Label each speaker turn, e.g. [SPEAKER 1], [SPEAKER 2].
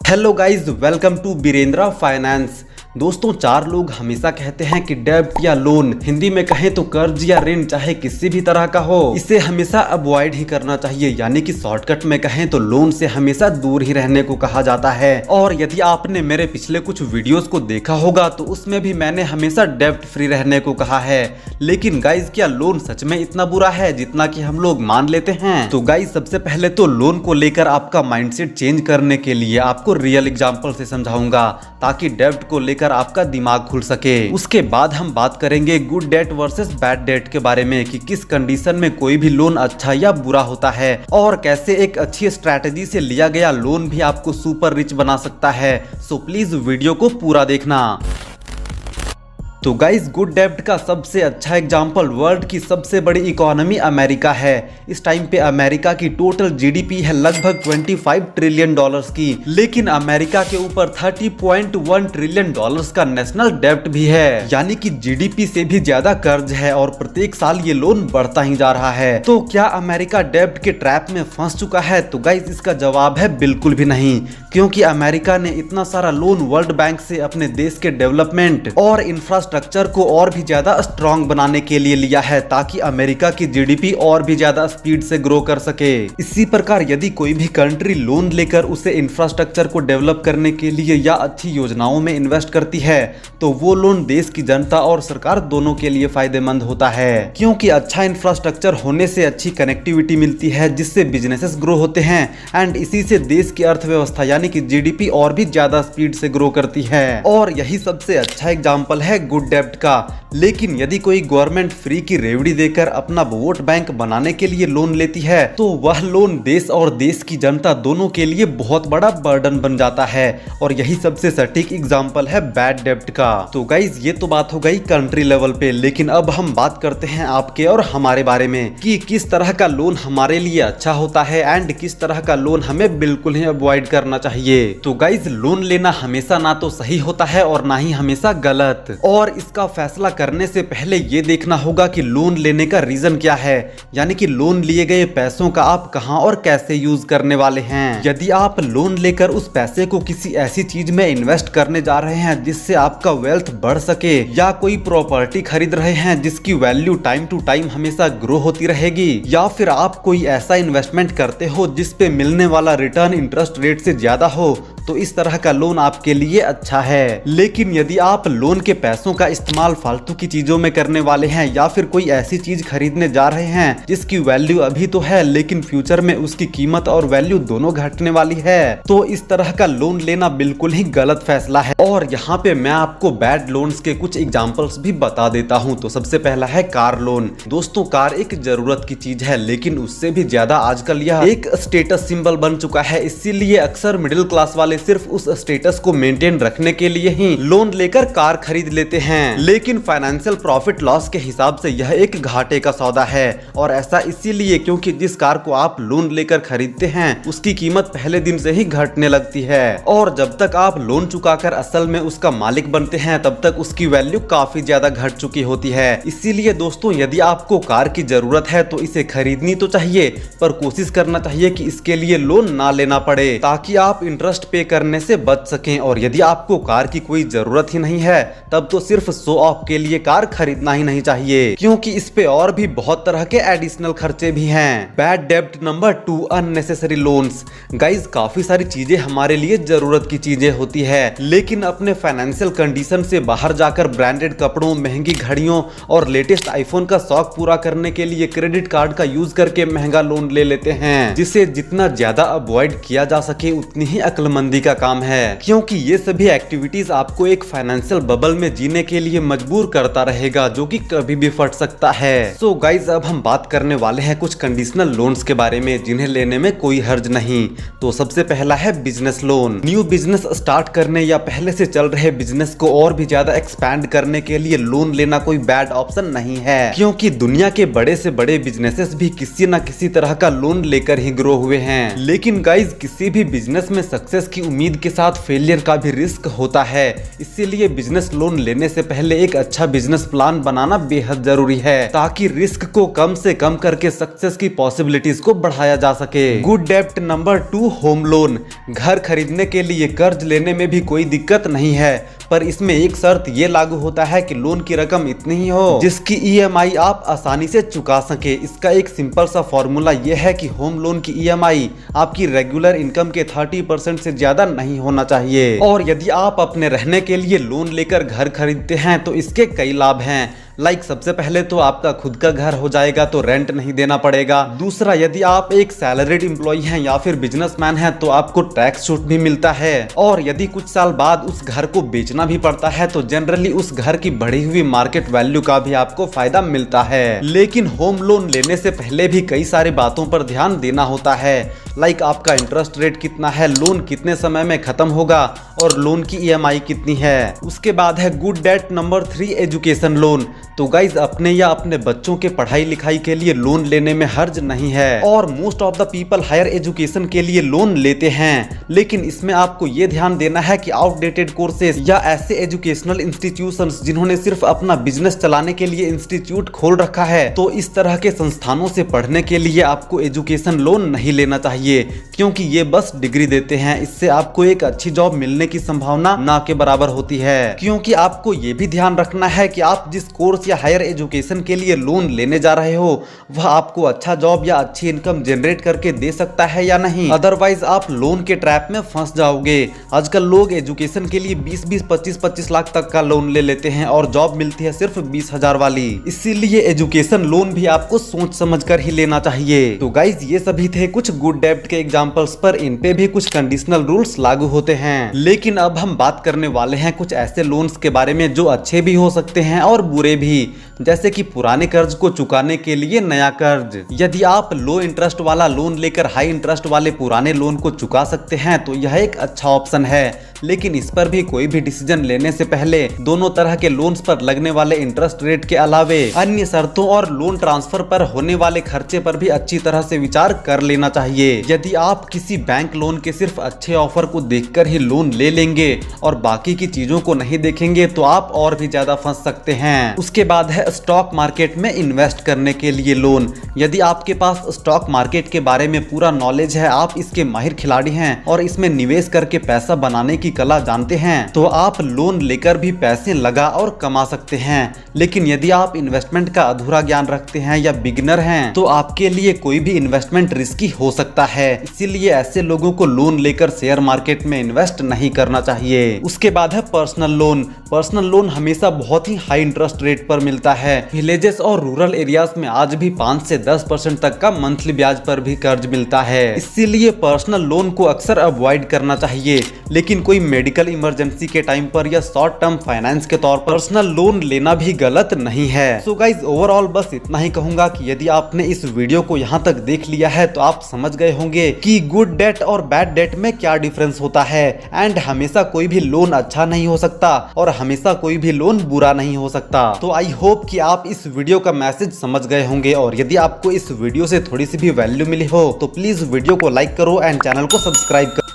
[SPEAKER 1] Hello guys, welcome to Birendra finance. दोस्तों, चार लोग हमेशा कहते हैं कि डेब्ट या लोन, हिंदी में कहें तो कर्ज या ऋण, चाहे किसी भी तरह का हो, इसे हमेशा अवॉइड ही करना चाहिए। यानी कि शॉर्टकट में कहें तो लोन से हमेशा दूर ही रहने को कहा जाता है। और यदि आपने मेरे पिछले कुछ वीडियोस को देखा होगा तो उसमें भी मैंने हमेशा डेब्ट फ्री रहने को कहा है। लेकिन गाइज, क्या लोन सच में इतना बुरा है जितना कि हम लोग मान लेते हैं? तो गाइज, सबसे पहले तो लोन को लेकर आपका माइंडसेट चेंज करने के लिए आपको रियल एग्जांपल से समझाऊंगा, ताकि डेब्ट को लेकर आपका दिमाग खुल सके। उसके बाद हम बात करेंगे good debt versus bad debt के बारे में, कि किस कंडीशन में कोई भी लोन अच्छा या बुरा होता है, और कैसे एक अच्छी स्ट्रैटेजी से लिया गया लोन भी आपको सुपर रिच बना सकता है। सो प्लीज वीडियो को पूरा देखना। तो गाइस, गुड डेब्ट का सबसे अच्छा एग्जांपल वर्ल्ड की सबसे बड़ी इकोनॉमी अमेरिका है। इस टाइम पे अमेरिका की टोटल जीडीपी है लगभग 25 ट्रिलियन डॉलर्स की, लेकिन अमेरिका के ऊपर 30.1 ट्रिलियन डॉलर्स का नेशनल डेब्ट भी है। यानी कि जीडीपी से भी ज्यादा कर्ज है और प्रत्येक साल ये लोन बढ़ता ही जा रहा है। तो क्या अमेरिका डेब्ट के ट्रैप में फंस चुका है? तो गाइस, इसका जवाब है बिल्कुल भी नहीं, क्योंकि अमेरिका ने इतना सारा लोन वर्ल्ड बैंक से अपने देश के डेवलपमेंट और इंफ्रास्ट्रक्चर को और भी ज्यादा स्ट्रॉन्ग बनाने के लिए लिया है, ताकि अमेरिका की जीडीपी और भी ज्यादा स्पीड से ग्रो कर सके। इसी प्रकार यदि कोई भी कंट्री लोन लेकर उसे इंफ्रास्ट्रक्चर को डेवलप करने के लिए या अच्छी योजनाओं में इन्वेस्ट करती है, तो वो लोन देश की जनता और सरकार दोनों के लिए फायदेमंद होता है, क्योंकि अच्छा इंफ्रास्ट्रक्चर होने से अच्छी कनेक्टिविटी मिलती है, जिससे बिजनेसेस ग्रो होते हैं एंड इसी से देश की अर्थव्यवस्था यानी कि जीडीपी और भी ज्यादा स्पीड से ग्रो करती है। और यही सबसे अच्छा एग्जाम्पल है गुड डेब्ट का। लेकिन यदि कोई गवर्नमेंट फ्री की रेवड़ी देकर अपना वोट बैंक बनाने के लिए लोन लेती है, तो वह लोन देश और देश की जनता दोनों के लिए बहुत बड़ा बर्डन बन जाता है। और यही सबसे सटीक एग्जांपल है बैड डेब्ट का। तो गाइज, ये तो बात हो गई कंट्री लेवल पे, लेकिन अब हम बात करते हैं आपके और हमारे बारे में, कि किस तरह का लोन हमारे लिए अच्छा होता है एंड किस तरह का लोन हमें बिल्कुल ही अवॉइड करना चाहिए। तो गाइज, लोन लेना हमेशा ना तो सही होता है और ना ही हमेशा गलत, और इसका फैसला करने से पहले ये देखना होगा कि लोन लेने का रीजन क्या है, यानी कि लोन लिए गए पैसों का आप कहां और कैसे यूज करने वाले हैं। यदि आप लोन लेकर उस पैसे को किसी ऐसी चीज में इन्वेस्ट करने जा रहे हैं जिससे आपका वेल्थ बढ़ सके, या कोई प्रॉपर्टी खरीद रहे हैं जिसकी वैल्यू टाइम टू टाइम हमेशा ग्रो होती रहेगी, या फिर आप कोई ऐसा इन्वेस्टमेंट करते हो जिसपे मिलने वाला रिटर्न इंटरेस्ट रेट से ज्यादा हो, तो इस तरह का लोन आपके लिए अच्छा है। लेकिन यदि आप लोन के पैसों का इस्तेमाल फालतू की चीजों में करने वाले हैं, या फिर कोई ऐसी चीज खरीदने जा रहे हैं जिसकी वैल्यू अभी तो है लेकिन फ्यूचर में उसकी कीमत और वैल्यू दोनों घटने वाली है, तो इस तरह का लोन लेना बिल्कुल ही गलत फैसला है। और यहाँ पे मैं आपको बैड लोन्स के कुछ एग्जांपल्स भी बता देता हूँ। तो सबसे पहला है कार लोन। दोस्तों, कार एक जरूरत की चीज है, लेकिन उससे भी ज्यादा आजकल यह एक स्टेटस सिंबल बन चुका है। इसीलिए अक्सर मिडिल क्लास वाले सिर्फ उस स्टेटस को मेंटेन रखने के लिए ही लोन लेकर कार खरीद लेते हैं। लेकिन फाइनेंशियल प्रॉफिट लॉस के हिसाब से यह एक घाटे का सौदा है, और ऐसा इसीलिए क्योंकि जिस कार को आप लोन लेकर खरीदते हैं उसकी कीमत पहले दिन से ही घटने लगती है, और जब तक आप लोन चुकाकर असल में उसका मालिक बनते हैं तब तक उसकी वैल्यू काफी ज्यादा घट चुकी होती है। इसीलिए दोस्तों, यदि आपको कार की जरूरत है तो इसे खरीदनी तो चाहिए, पर कोशिश करना चाहिए कि इसके लिए लोन ना लेना पड़े, ताकि आप इंटरेस्ट पे करने से बच सकें। और यदि आपको कार की कोई जरूरत ही नहीं है तब तो सिर्फ शो ऑफ के लिए कार खरीदना ही नहीं चाहिए, क्योंकि इस पे और भी बहुत तरह के एडिशनल खर्चे भी हैं। बैड डेब्ट नंबर 2, अननेसेसरी लोन्स। गाइज, काफी सारी चीजें हमारे लिए जरूरत की चीजें होती है, लेकिन अपने फाइनेंशियल कंडीशन से बाहर जाकर ब्रांडेड कपड़ों, महंगी घड़ियों और लेटेस्ट आईफोन का शौक पूरा करने के लिए क्रेडिट कार्ड का यूज करके महंगा लोन ले लेते हैं, जिसे जितना ज्यादा अवॉइड किया जा सके उतनी ही अक्लमंदी का काम है, क्योंकि ये सभी एक्टिविटीज आपको एक फाइनेंशियल बबल में जीने के लिए मजबूर करता रहेगा, जो कि कभी भी फट सकता है। सो गाइज, अब हम बात करने वाले हैं कुछ कंडीशनल लोन्स के बारे में, जिन्हें लेने में कोई हर्ज नहीं। तो सबसे पहला है business loan. New business start करने या पहले से चल रहे बिजनेस को और भी ज्यादा एक्सपैंड करने के लिए लोन लेना कोई बैड ऑप्शन नहीं है, क्योंकि दुनिया के बड़े से बड़े बिजनेसेस भी किसी न किसी तरह का लोन लेकर ही ग्रो हुए हैं। लेकिन गाइज, किसी भी बिजनेस में सक्सेस की उम्मीद के साथ फेलियर का भी रिस्क होता है। इसीलिए बिजनेस लोन लेने से पहले एक अच्छा बिजनेस प्लान बनाना बेहद जरूरी है, ताकि रिस्क को कम से कम करके सक्सेस की पॉसिबिलिटीज को बढ़ाया जा सके। गुड डेब्ट नंबर 2, होम लोन। घर खरीदने के लिए कर्ज लेने में भी कोई दिक्कत नहीं है, पर इसमें एक शर्त ये लागू होता है कि लोन की रकम इतनी ही हो जिसकी EMI आप आसानी से चुका सके। इसका एक सिंपल सा फॉर्मूला ये है कि होम लोन की EMI आपकी रेगुलर इनकम के 30% से ज्यादा नहीं होना चाहिए। और यदि आप अपने रहने के लिए लोन लेकर घर खरीदते हैं तो इसके कई लाभ हैं। सबसे पहले तो आपका खुद का घर हो जाएगा तो रेंट नहीं देना पड़ेगा। दूसरा, यदि आप एक सैलरीड एम्प्लॉय हैं या फिर बिजनेसमैन हैं तो आपको टैक्स छूट भी मिलता है। और यदि कुछ साल बाद उस घर को बेचना भी पड़ता है तो जनरली उस घर की बढ़ी हुई मार्केट वैल्यू का भी आपको फायदा मिलता है। लेकिन होम लोन लेने से पहले भी कई सारी बातों पर ध्यान देना होता है। आपका इंटरेस्ट रेट कितना है, लोन कितने समय में खत्म होगा और लोन की EMI कितनी है। उसके बाद है good debt number 3, education loan. तो गाइज, अपने या अपने बच्चों के पढ़ाई लिखाई के लिए लोन लेने में हर्ज नहीं है और most of the people hire education के लिए लोन लेते हैं। लेकिन इसमें आपको ये ध्यान देना है कि आउटडेटेड कोर्सेज या ऐसे एजुकेशनल इंस्टीट्यूशंस जिन्होंने सिर्फ अपना बिजनेस चलाने के लिए इंस्टीट्यूट खोल रखा है, तो इस तरह के संस्थानों से पढ़ने के लिए आपको एजुकेशन लोन नहीं लेना चाहिए, क्योंकि ये बस डिग्री देते हैं। इससे आपको एक अच्छी जॉब मिलने की संभावना ना के बराबर होती है। क्योंकि आपको ये भी ध्यान रखना है कि आप जिस कोर्स या हायर एजुकेशन के लिए लोन लेने जा रहे हो वह आपको अच्छा जॉब या अच्छी इनकम जनरेट करके दे सकता है या नहीं। अदरवाइज आप लोन के ट्रैप में फंस जाओगे। आजकल लोग एजुकेशन के लिए 20-20, 25-25 लाख तक का लोन ले लेते हैं और जॉब मिलती है सिर्फ 20,000 वाली। इसीलिए एजुकेशन लोन भी आपको सोच समझ कर ही लेना चाहिए। तो गाइज, ये सभी थे कुछ गुड डेब्ट के एग्जांपल्स, पर इन पे भी कुछ कंडीशनल रूल्स लागू होते हैं। लेकिन अब हम बात करने वाले हैं कुछ ऐसे लोन्स के बारे में जो अच्छे भी हो सकते हैं और बुरे भी, जैसे कि पुराने कर्ज को चुकाने के लिए नया कर्ज। यदि आप लो इंटरेस्ट वाला लोन लेकर हाई इंटरेस्ट वाले पुराने लोन को चुका सकते हैं तो यह एक अच्छा ऑप्शन है। लेकिन इस पर भी कोई भी डिसीजन लेने से पहले दोनों तरह के लोन्स पर लगने वाले इंटरेस्ट रेट के अलावे अन्य शर्तों और लोन ट्रांसफर पर होने वाले खर्चे पर भी अच्छी तरह से विचार कर लेना चाहिए। यदि आप किसी बैंक लोन के सिर्फ अच्छे ऑफर को देखकर ही लोन ले लेंगे और बाकी की चीजों को नहीं देखेंगे तो आप और भी ज्यादा फंस सकते हैं। उसके बाद है स्टॉक मार्केट में इन्वेस्ट करने के लिए लोन। यदि आपके पास स्टॉक मार्केट के बारे में पूरा नॉलेज है, आप इसके माहिर खिलाड़ी हैं और इसमें निवेश करके पैसा बनाने की कला जानते हैं, तो आप लोन लेकर भी पैसे लगा और कमा सकते हैं। लेकिन यदि आप इन्वेस्टमेंट का अधूरा ज्ञान रखते हैं या बिगिनर हैं, तो आपके लिए कोई भी इन्वेस्टमेंट रिस्की हो सकता है। इसीलिए ऐसे लोगों को लोन लेकर शेयर मार्केट में इन्वेस्ट नहीं करना चाहिए। उसके बाद है पर्सनल लोन। पर्सनल लोन हमेशा बहुत ही हाई इंटरेस्ट रेट पर मिलता है। विलेजेस और रूरल एरियाज में आज भी 5 से 10% तक का मंथली ब्याज पर भी कर्ज मिलता है। इसीलिए पर्सनल लोन को अक्सर अवॉइड करना चाहिए। लेकिन कोई मेडिकल इमरजेंसी के टाइम पर या शॉर्ट टर्म फाइनेंस के तौर पर पर्सनल लोन लेना भी गलत नहीं है। सो गाइज, ओवरऑल बस इतना ही कहूंगा कि यदि आपने इस वीडियो को यहाँ तक देख लिया है तो आप समझ गए होंगे कि गुड डेट और बैड डेट में क्या डिफरेंस होता है। एंड हमेशा कोई भी लोन अच्छा नहीं हो सकता और हमेशा कोई भी लोन बुरा नहीं हो सकता। तो आई होप कि आप इस वीडियो का मैसेज समझ गए होंगे और यदि आपको इस वीडियो से थोड़ी सी भी वैल्यू मिली हो तो प्लीज वीडियो को लाइक करो एंड चैनल को सब्सक्राइब करो।